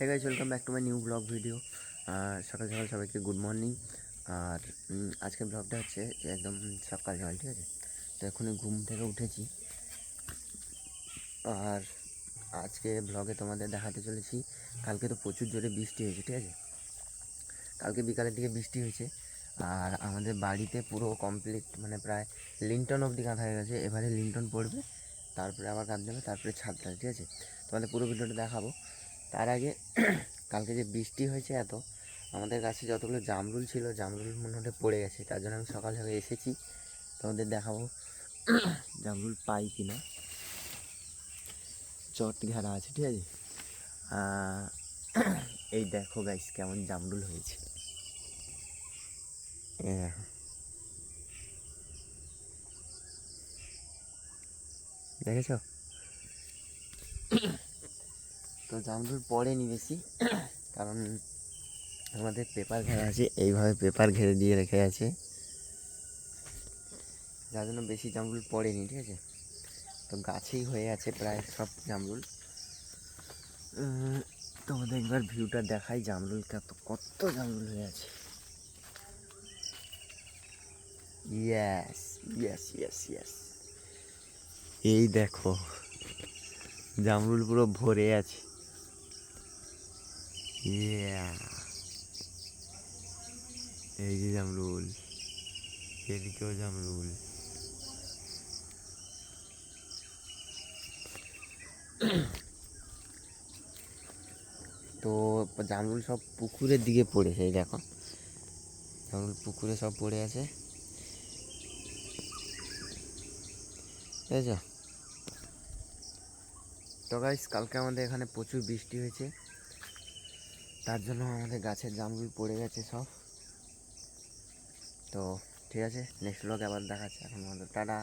Hey guys, welcome back to my new vlog video. সকাল সকাল সবাইকে গুড মর্নিং। আর আজকের ব্লগটা হচ্ছে যে একদম সকাল সকাল, ঠিক আছে? তো এখনই ঘুম থেকে উঠেছি। আর আজকে ব্লগে তোমাদের দেখাতে চলেছি, কালকে তো প্রচুর জোরে বৃষ্টি হয়েছে, ঠিক আছে? কালকে বিকালের দিকে বৃষ্টি হয়েছে আর আমাদের বাড়িতে পুরো কমপ্লিট, মানে প্রায় লিন্টন অবধি কাঁথা হয়ে গেছে। এবারে লিন্টন পড়বে, তারপরে আবার কাঁথ দেবে, তারপরে ছাদ দেবে, ঠিক আছে? তোমাদের পুরো ভিডিওটা দেখাবো। তার আগে কালকে যে বৃষ্টি হয়েছে এত, আমাদের গাছে যতগুলো জামরুল ছিল জামরুল মনে হতে পড়ে গেছে। তার জন্য আমি সকাল সকাল এসেছি, তোমাদের দেখাবো জামরুল পাই কি না। চট ঘেরা আছে, ঠিক আছে? এই দেখো গাইস, কেমন জামরুল হয়েছে। এই দেখো, দেখেছো? তো জামরুল পড়েনি বেশি, কারণ আমাদের পেপার ঘেরা আছে, এইভাবে পেপার ঘিরে দিয়ে রেখে আছে, যার জন্য বেশি জামরুল পড়েনি, ঠিক আছে? তো গাছেই হয়ে আছে প্রায় সব জামরুল। তোমাদের একবার ভিউটা দেখাই, জামরুল কত কত জামরুল হয়ে আছে। ইয়েস ইয়েস ইয়েস ইয়েস, এই দেখো জামরুল পুরো ভরে আছে। ইয়া, এই যে জামরুল, এদিকেও জামরুল। তো জামরুল সব পুকুরের দিকে পড়েছে, এই দেখো জামরুল পুকুরে সব পড়ে আছে, বুঝেছো? তো গাইস, কালকে আমাদের এখানে প্রচুর বৃষ্টি হয়েছে, তার জন্য আমাদের গাছের জামরুল পড়ে গেছে সব। তো ঠিক আছে, নেক্সট ব্লগে আবার দেখাচ্ছে। এখন আমাদের টাটা।